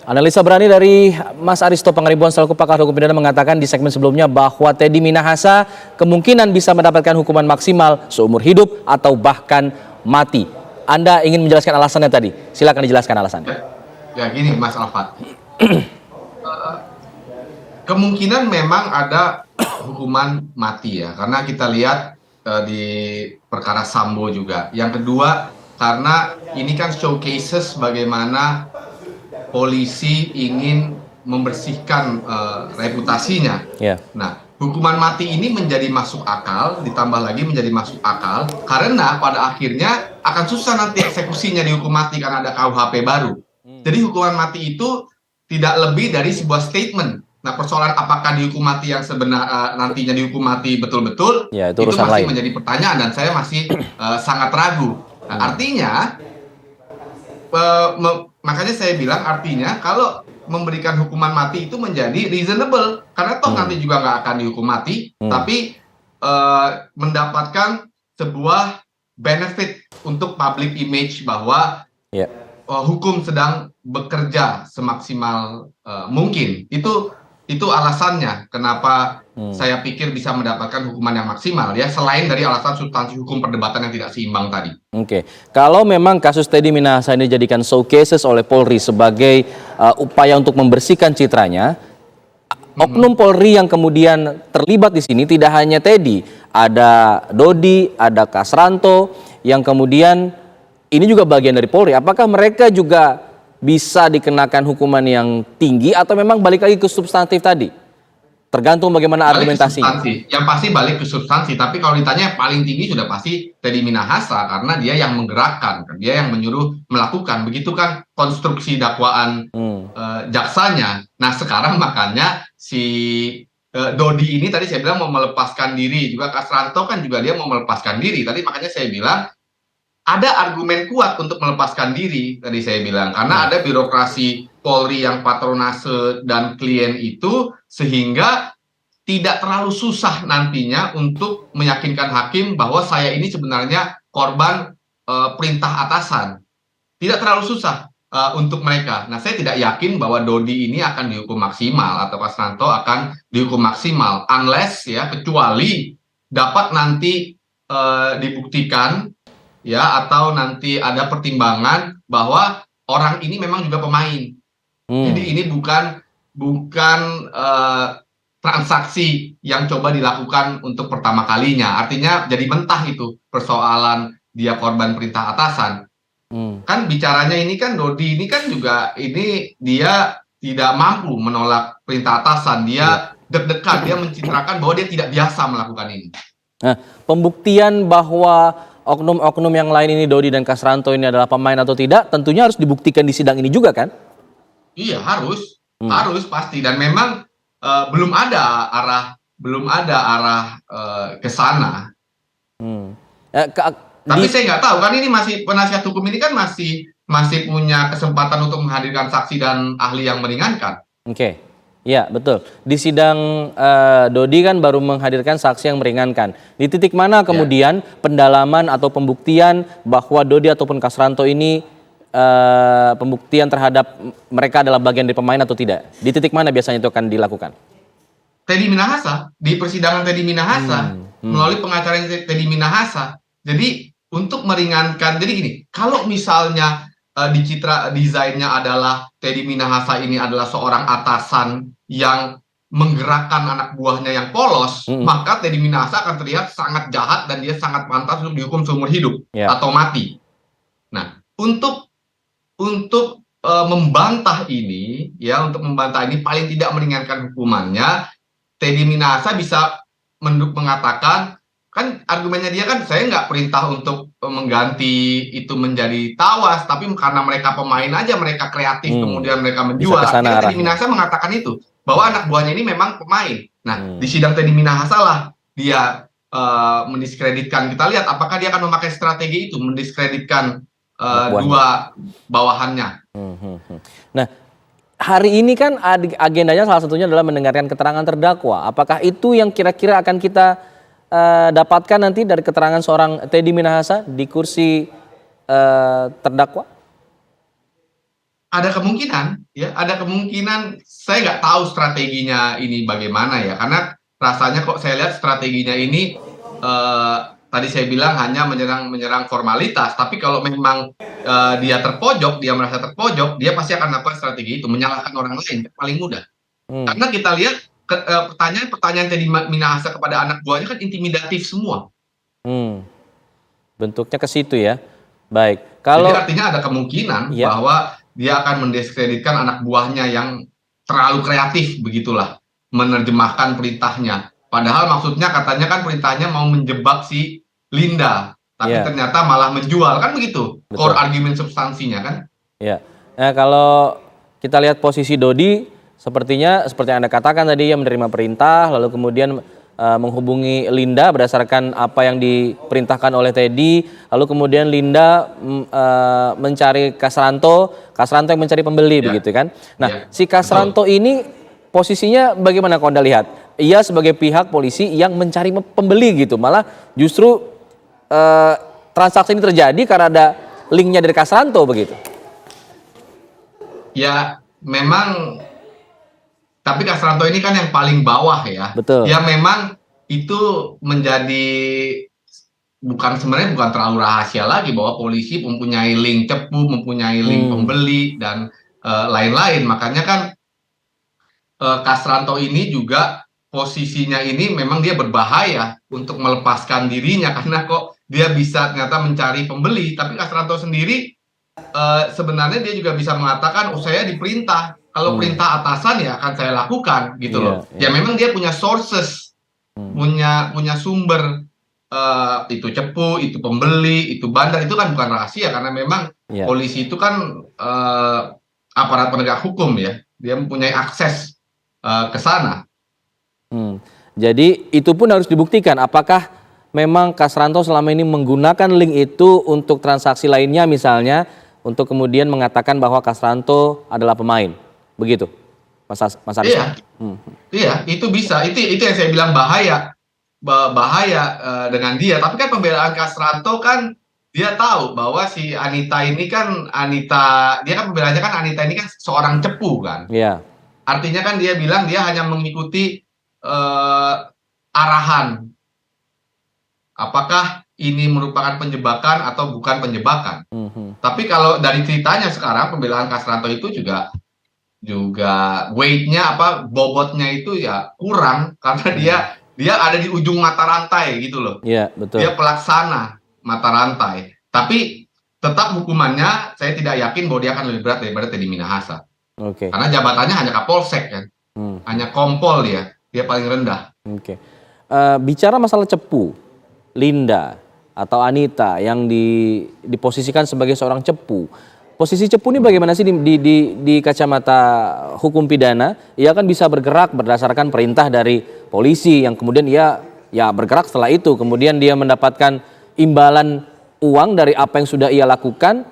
Analisa berani dari Mas Aristo Pangaribuan selaku pakar hukum pidana mengatakan di segmen sebelumnya bahwa Teddy Minahasa kemungkinan bisa mendapatkan hukuman maksimal seumur hidup atau bahkan mati. Anda ingin menjelaskan alasannya tadi? Silakan dijelaskan alasannya. Ya gini Mas Alfat, kemungkinan memang ada hukuman mati ya, karena kita lihat di perkara Sambo juga. Yang kedua, karena ini kan showcases bagaimana polisi ingin membersihkan reputasinya. Ya. Nah, hukuman mati ini menjadi masuk akal, ditambah lagi menjadi masuk akal, karena pada akhirnya akan susah nanti eksekusinya dihukum mati karena ada KUHP baru. Jadi hukuman mati itu tidak lebih dari sebuah statement. Nah, persoalan apakah dihukum mati yang nantinya dihukum mati betul-betul, Ya, itu masih lain. menjadi pertanyaan dan saya masih sangat ragu. Nah, artinya makanya saya bilang artinya kalau memberikan hukuman mati itu menjadi reasonable karena toh nanti juga nggak akan dihukum mati, tapi mendapatkan sebuah benefit untuk public image bahwa hukum sedang bekerja semaksimal mungkin. Itu alasannya kenapa saya pikir bisa mendapatkan hukuman yang maksimal ya, selain dari alasan substansi hukum perdebatan yang tidak seimbang tadi. Oke, kalau memang kasus Teddy Minahasa ini dijadikan showcases oleh Polri sebagai upaya untuk membersihkan citranya, oknum Polri yang kemudian terlibat di sini tidak hanya Teddy, ada Dodi, ada Kasranto yang kemudian ini juga bagian dari Polri. Apakah mereka juga bisa dikenakan hukuman yang tinggi atau memang balik lagi ke substantif tadi? Tergantung bagaimana argumentasinya. Yang pasti balik ke substansi, tapi kalau ditanya yang paling tinggi sudah pasti Teddy Minahasa karena dia yang menggerakkan, dia yang menyuruh melakukan. Begitu kan konstruksi dakwaan jaksanya. Nah, sekarang makanya si Dodi ini tadi saya bilang mau melepaskan diri, juga Kasranto kan juga dia mau melepaskan diri. Tadi makanya saya bilang ada argumen kuat untuk melepaskan diri, tadi saya bilang, karena ada birokrasi Polri yang patronase dan klien itu, sehingga tidak terlalu susah nantinya untuk meyakinkan hakim bahwa saya ini sebenarnya korban perintah atasan. Tidak terlalu susah untuk mereka. Nah, saya tidak yakin bahwa Dodi ini akan dihukum maksimal atau Kasranto akan dihukum maksimal, unless ya, kecuali dapat nanti dibuktikan ya, atau nanti ada pertimbangan bahwa orang ini memang juga pemain. Jadi ini bukan transaksi yang coba dilakukan untuk pertama kalinya. Artinya jadi mentah itu persoalan dia korban perintah atasan. Kan bicaranya ini kan Dodi ini kan juga ini dia tidak mampu menolak perintah atasan. Dia deg-degan, dia mencitrakan bahwa dia tidak biasa melakukan ini. Nah, pembuktian bahwa oknum-oknum yang lain ini Dodi dan Kasranto ini adalah pemain atau tidak tentunya harus dibuktikan di sidang ini juga kan? Iya, harus pasti, dan memang belum ada arah ke sana. Tapi saya nggak tahu kan, ini masih penasihat hukum ini kan masih punya kesempatan untuk menghadirkan saksi dan ahli yang meringankan. Oke. Ya, betul. Di sidang Dodi kan baru menghadirkan saksi yang meringankan. Di titik mana kemudian pendalaman atau pembuktian bahwa Dodi ataupun Kasranto ini pembuktian terhadap mereka adalah bagian dari pemain atau tidak? Di titik mana biasanya itu akan dilakukan? Teddy Minahasa, di persidangan Teddy Minahasa, melalui pengacara Teddy Minahasa. Jadi untuk meringankan, jadi gini, kalau misalnya di citra desainnya adalah Teddy Minahasa ini adalah seorang atasan yang menggerakkan anak buahnya yang polos, maka Teddy Minahasa akan terlihat sangat jahat dan dia sangat pantas untuk dihukum seumur hidup atau mati. Nah, untuk membantah ini, ya, untuk membantah ini paling tidak meringankan hukumannya, Teddy Minahasa bisa mengatakan, kan argumennya dia kan, saya nggak perintah untuk mengganti itu menjadi tawas, tapi karena mereka pemain aja, mereka kreatif, kemudian mereka menjual. Teddy Minahasa mengatakan itu, bahwa anak buahnya ini memang pemain. Nah, di sidang Teddy Minahasa lah dia mendiskreditkan. Kita lihat apakah dia akan memakai strategi itu, mendiskreditkan dua bawahannya. Nah, hari ini kan agendanya salah satunya adalah mendengarkan keterangan terdakwa. Apakah itu yang kira-kira akan kita dapatkan nanti dari keterangan seorang Teddy Minahasa di kursi terdakwa? ada kemungkinan, ya, ada kemungkinan. Saya nggak tahu strateginya ini bagaimana ya, karena rasanya kok saya lihat strateginya ini tadi saya bilang hanya menyerang formalitas, tapi kalau memang dia terpojok, dia merasa terpojok, dia pasti akan melakukan strategi itu, menyalahkan orang lain, paling mudah. Hmm, Karena kita lihat pertanyaan-pertanyaan Teddy Minahasa kepada anak buahnya kan intimidatif semua. hmm, bentuknya ke situ ya. Baik, Jadi kalau artinya ada kemungkinan ya, bahwa dia akan mendiskreditkan anak buahnya yang terlalu kreatif begitulah menerjemahkan perintahnya. Padahal maksudnya katanya kan perintahnya mau menjebak si Linda, tapi ya, ternyata malah menjual, kan begitu core betul. argumen substansinya kan. Ya, nah kalau kita lihat posisi Dodi, sepertinya seperti yang Anda katakan tadi, ya menerima perintah, lalu kemudian menghubungi Linda berdasarkan apa yang diperintahkan oleh Teddy, lalu kemudian Linda mencari Kasranto, Kasranto yang mencari pembeli, Ya, begitu kan? Nah, ya, si betul. Kasranto ini posisinya bagaimana kalau Anda lihat? Ia sebagai pihak polisi yang mencari pembeli gitu, malah justru eh, transaksi ini terjadi karena ada linknya dari Kasranto begitu. Ya, memang. Tapi Castranto ini kan yang paling bawah ya. Betul. Ya memang itu menjadi sebenarnya bukan terlalu rahasia lagi bahwa polisi mempunyai link cepu, mempunyai link Hmm, pembeli dan lain-lain. Makanya kan Castranto ini juga posisinya ini memang dia berbahaya untuk melepaskan dirinya karena kok dia bisa ternyata mencari pembeli. Tapi Castranto sendiri sebenarnya dia juga bisa mengatakan, oh saya diperintah. Kalau hmm, perintah atasan ya akan saya lakukan gitu loh. iya, Ya iya, memang dia punya sources, hmm, punya sumber, itu cepu, itu pembeli, itu bandar, itu kan bukan rahasia karena memang iya, polisi itu kan aparat penegak hukum ya. Dia mempunyai akses ke sana. hmm. Jadi itu pun harus dibuktikan apakah memang Kasranto selama ini menggunakan link itu untuk transaksi lainnya misalnya untuk kemudian mengatakan bahwa Kasranto adalah pemain. Begitu, Mas Arisman. Iya, Hmm, iya, itu bisa. Itu yang saya bilang bahaya. Bahaya dengan dia. Tapi kan pembelaan Castranto kan dia tahu bahwa si Anita ini kan dia kan pembelanya kan Anita ini kan seorang cepu kan. iya, Artinya kan dia bilang dia hanya mengikuti arahan. Apakah ini merupakan penjebakan atau bukan penjebakan? hmm, hmm, Tapi kalau dari ceritanya sekarang pembelaan Castranto itu juga juga weight-nya bobotnya itu ya kurang karena dia hmm. dia ada di ujung mata rantai gitu loh. Iya, betul. Dia pelaksana mata rantai. Tapi tetap hukumannya saya tidak yakin bahwa dia akan lebih berat daripada Teddy Minahasa. Oke. Karena jabatannya hanya Kapolsek kan. Hmm, Hanya kompol dia. Dia paling rendah. oke. Bicara masalah cepu, Linda atau Anita yang diposisikan sebagai seorang cepu. Posisi cepu ini bagaimana sih di kacamata hukum pidana? Ia kan bisa bergerak berdasarkan perintah dari polisi yang kemudian ia ya bergerak setelah itu. Kemudian dia mendapatkan imbalan uang dari apa yang sudah ia lakukan.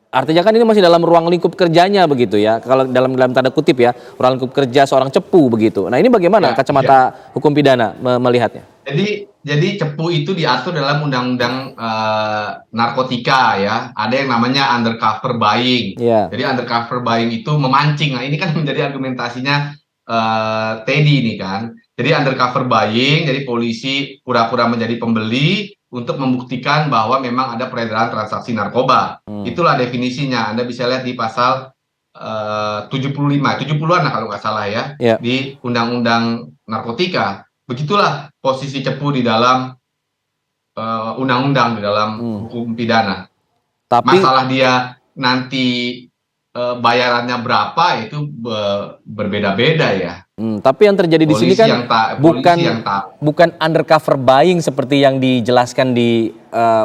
Artinya kan ini masih dalam ruang lingkup kerjanya begitu ya. Kalau dalam tanda kutip ya, ruang lingkup kerja seorang cepu begitu. Nah, ini bagaimana Ya, ya. kacamata hukum pidana melihatnya? Jadi cepu itu diatur dalam undang-undang narkotika ya. Ada yang namanya undercover buying. Ya. Jadi undercover buying itu memancing. Nah, ini kan menjadi argumentasinya Teddy ini kan. Jadi undercover buying, jadi polisi pura-pura menjadi pembeli untuk membuktikan bahwa memang ada peredaran transaksi narkoba. Hmm. Itulah definisinya. Anda bisa lihat di pasal 75, 70-an lah kalau nggak salah ya, Ya. di undang-undang narkotika. Begitulah posisi cepu di dalam undang-undang, di dalam Hmm. hukum pidana. Tapi Masalah dia nanti bayarannya berapa itu berbeda-beda ya. tapi yang terjadi di sini kan Polisi bukan yang tak. bukan undercover buying seperti yang dijelaskan di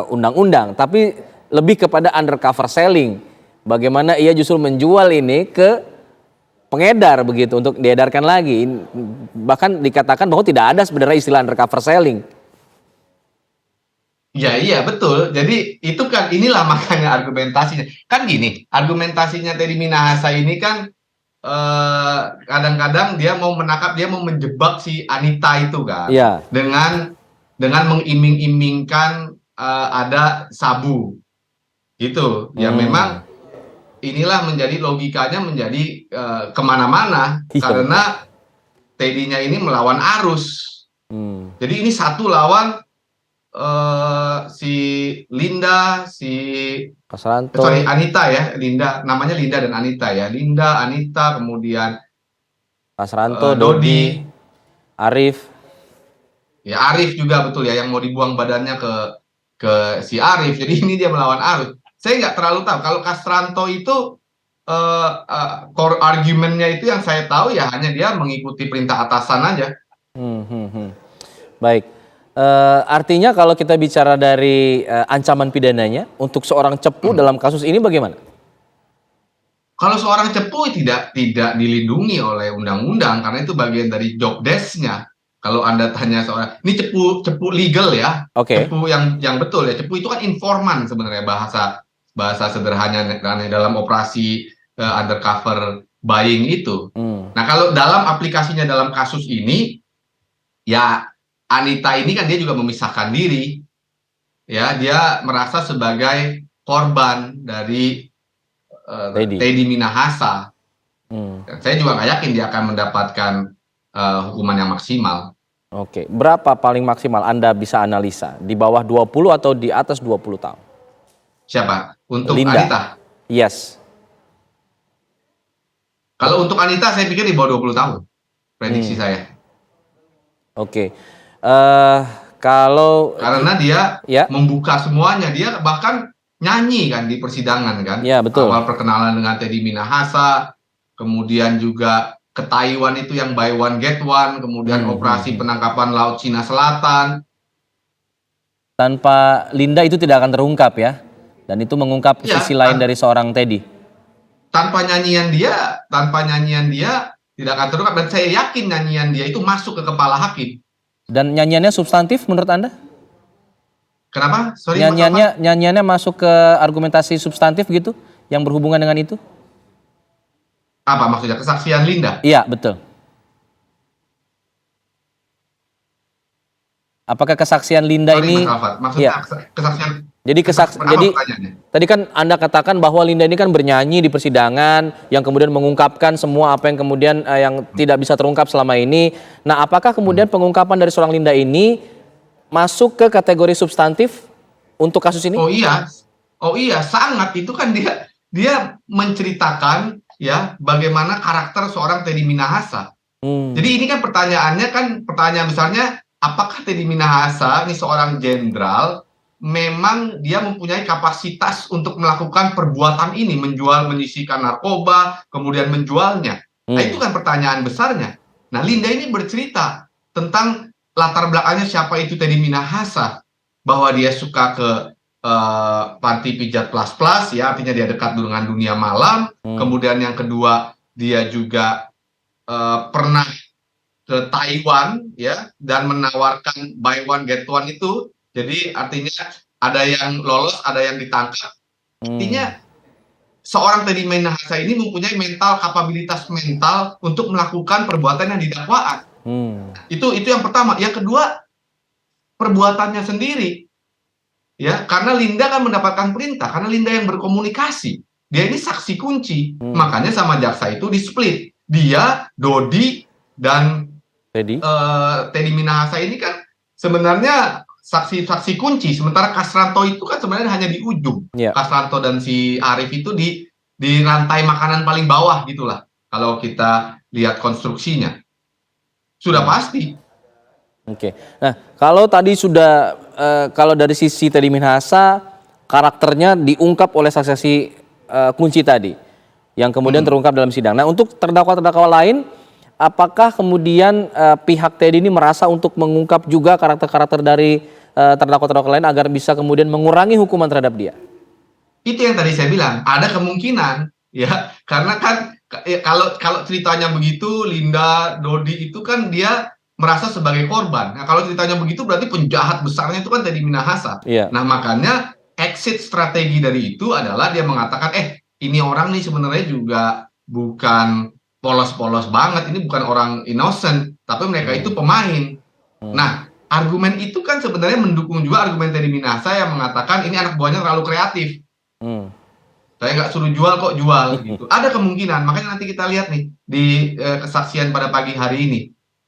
undang-undang, tapi lebih kepada undercover selling. Bagaimana ia justru menjual ini ke pengedar begitu untuk diedarkan lagi. Bahkan dikatakan bahwa tidak ada sebenarnya istilah undercover selling. Ya iya betul. Jadi itu kan inilah makanya argumentasinya. Kan gini, argumentasinya Teddy Minahasa ini kan kadang-kadang dia mau menangkap, dia mau menjebak si Anita itu kan Iya. dengan mengiming-imingkan ada sabu gitu. Ya Hmm. memang inilah menjadi logikanya menjadi kemana-mana Iya. karena Teddy-nya ini melawan arus. Jadi ini satu lawan si Linda, Kasranto, sorry Anita ya, Linda, namanya Linda dan Anita ya, Linda, Anita, kemudian Kasranto, Dodi, Dodi, Arif. ya Arif juga betul ya, yang mau dibuang badannya ke si Arif. Jadi ini dia melawan arus. Saya nggak terlalu tahu kalau Castranto itu core argumennya itu yang saya tahu ya hanya dia mengikuti perintah atasan aja. Baik. Artinya kalau kita bicara dari ancaman pidananya untuk seorang cepu dalam kasus ini bagaimana? Kalau seorang cepu tidak dilindungi oleh undang-undang karena itu bagian dari job desk-nya. Kalau Anda tanya seorang, ini cepu legal ya, Oke. cepu yang betul ya, cepu itu kan informan sebenarnya bahasa sederhananya dalam operasi undercover buying itu. Nah kalau dalam aplikasinya dalam kasus ini, ya Anita ini kan dia juga memisahkan diri, ya dia merasa sebagai korban dari Teddy Minahasa. Saya juga nggak yakin dia akan mendapatkan hukuman yang maksimal. Oke, berapa paling maksimal Anda bisa analisa? Di bawah 20 atau di atas 20 tahun? Siapa? Untuk Linda. Anita? Yes. Kalau untuk Anita saya pikir di bawah 20 tahun. Prediksi saya. Oke. Kalau karena dia ya. membuka semuanya, dia bahkan nyanyi kan di persidangan kan. Ya, betul. Awal perkenalan dengan Teddy Minahasa, kemudian juga ke Taiwan itu yang buy one get one, kemudian operasi penangkapan Laut Cina Selatan. Tanpa Linda itu tidak akan terungkap ya, dan itu mengungkap sisi lain dari seorang Teddy. Tanpa nyanyian dia tidak akan terungkap, dan saya yakin nyanyian dia itu masuk ke kepala hakim. Dan nyanyiannya substantif menurut Anda? Kenapa? Sorry, nyanyiannya masuk ke argumentasi substantif gitu, yang berhubungan dengan itu? Apa maksudnya? Kesaksian Linda? Iya, betul. Apakah kesaksian Linda ini? Maksudnya kesaksian. Jadi tadi kan Anda katakan bahwa Linda ini kan bernyanyi di persidangan yang kemudian mengungkapkan semua apa yang kemudian yang tidak bisa terungkap selama ini. Nah, apakah kemudian pengungkapan dari seorang Linda ini masuk ke kategori substantif untuk kasus ini? Oh iya, sangat. Itu kan dia menceritakan ya bagaimana karakter seorang Teddy Minahasa. Jadi ini kan pertanyaan besarnya, apakah Teddy Minahasa ini seorang jenderal memang dia mempunyai kapasitas untuk melakukan perbuatan ini, menyisikan narkoba, kemudian menjualnya. Nah, itu kan pertanyaan besarnya. Nah, Linda ini bercerita tentang latar belakangnya siapa itu Teddy Minahasa, bahwa dia suka ke panti pijat plus ya, artinya dia dekat dengan dunia malam. Kemudian yang kedua, dia juga pernah ke Taiwan ya, dan menawarkan buy one get one itu. Jadi artinya ada yang lolos, ada yang ditangkap. Artinya seorang Teddy Minahasa ini mempunyai kapabilitas mental untuk melakukan perbuatan yang didakwaan. Itu yang pertama. Yang kedua, perbuatannya sendiri. Ya, karena Linda kan mendapatkan perintah, karena Linda yang berkomunikasi. Dia ini saksi kunci. Makanya sama jaksa itu di-split. Dia, Dodi, dan Teddy Minahasa ini kan sebenarnya saksi kunci, sementara Castranto itu kan sebenarnya hanya di ujung. Castranto dan si Arif itu di rantai makanan paling bawah gitulah, kalau kita lihat konstruksinya. Sudah pasti. Oke. Nah, kalau tadi sudah kalau dari sisi Teddy Minahasa, karakternya diungkap oleh saksi kunci tadi, yang kemudian terungkap dalam sidang. Nah, untuk terdakwa-terdakwa lain, apakah kemudian pihak Teddy ini merasa untuk mengungkap juga karakter-karakter dari terdakwa-terdakwa lain agar bisa kemudian mengurangi hukuman terhadap dia? Itu yang tadi saya bilang, ada kemungkinan ya, karena kan kalau ceritanya begitu, Linda, Dodi itu kan dia merasa sebagai korban. Nah, kalau ceritanya begitu berarti penjahat besarnya itu kan Teddy Minahasa. Nah, makanya exit strategi dari itu adalah dia mengatakan, ini orang nih sebenarnya juga bukan polos-polos banget, ini bukan orang innocent, tapi mereka itu pemain. Nah, argumen itu kan sebenarnya mendukung juga argumen Teddy Minahasa yang mengatakan ini anak buahnya terlalu kreatif. Saya nggak suruh jual kok jual gitu. Ada kemungkinan, makanya nanti kita lihat nih di kesaksian pada pagi hari ini.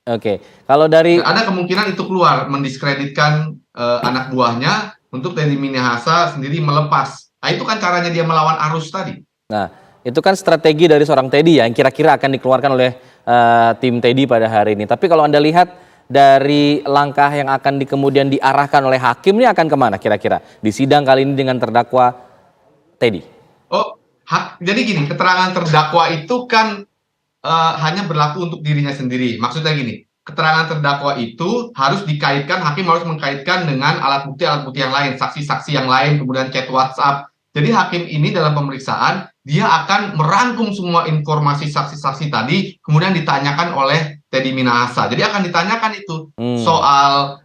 Oke, kalau dari Ada kemungkinan itu keluar mendiskreditkan anak buahnya untuk Teddy Minahasa sendiri melepas. Nah itu kan caranya dia melawan arus tadi. Nah, itu kan strategi dari seorang Teddy ya, yang kira-kira akan dikeluarkan oleh tim Teddy pada hari ini. Tapi kalau Anda lihat dari langkah yang akan kemudian diarahkan oleh hakim ini akan kemana kira-kira? Di sidang kali ini dengan terdakwa Teddy. Oh, jadi gini, keterangan terdakwa itu kan hanya berlaku untuk dirinya sendiri. Maksudnya gini, keterangan terdakwa itu harus dikaitkan, hakim harus mengkaitkan dengan alat bukti yang lain, saksi-saksi yang lain, kemudian chat WhatsApp. Jadi hakim ini dalam pemeriksaan, dia akan merangkum semua informasi saksi-saksi tadi, kemudian ditanyakan oleh Teddy Minahasa. Jadi akan ditanyakan itu soal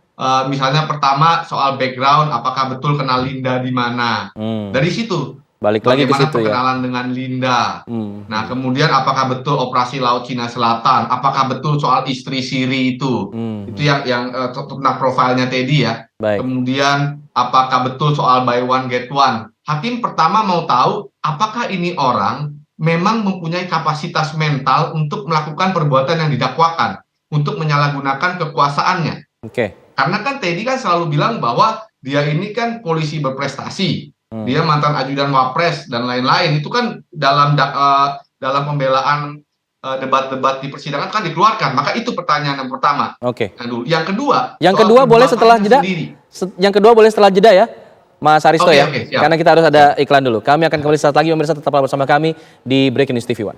misalnya pertama soal background, apakah betul kenal Linda di mana. Dari situ Balik lagi ke bagaimana situ ya. perkenalan dengan Linda. Nah, kemudian apakah betul operasi Laut Cina Selatan? Apakah betul soal istri Siri itu? Itu yang tentang profilnya Teddy ya. Baik. Kemudian apakah betul soal buy one get one? Hakim pertama mau tahu apakah ini orang memang mempunyai kapasitas mental untuk melakukan perbuatan yang didakwakan, untuk menyalahgunakan kekuasaannya. Oke. Karena kan Teddy kan selalu bilang bahwa dia ini kan polisi berprestasi. Dia mantan ajudan Wapres dan lain-lain. Itu kan dalam pembelaan debat-debat di persidangan kan dikeluarkan. Maka itu pertanyaan yang pertama. Oke. Yang kedua. Yang kedua boleh setelah jeda. Yang kedua boleh setelah jeda ya, Mas Aristo ya. Oke, Karena kita harus ada iklan dulu. Kami akan kembali saat lagi, pemirsa tetaplah bersama kami di Breaking News TV One.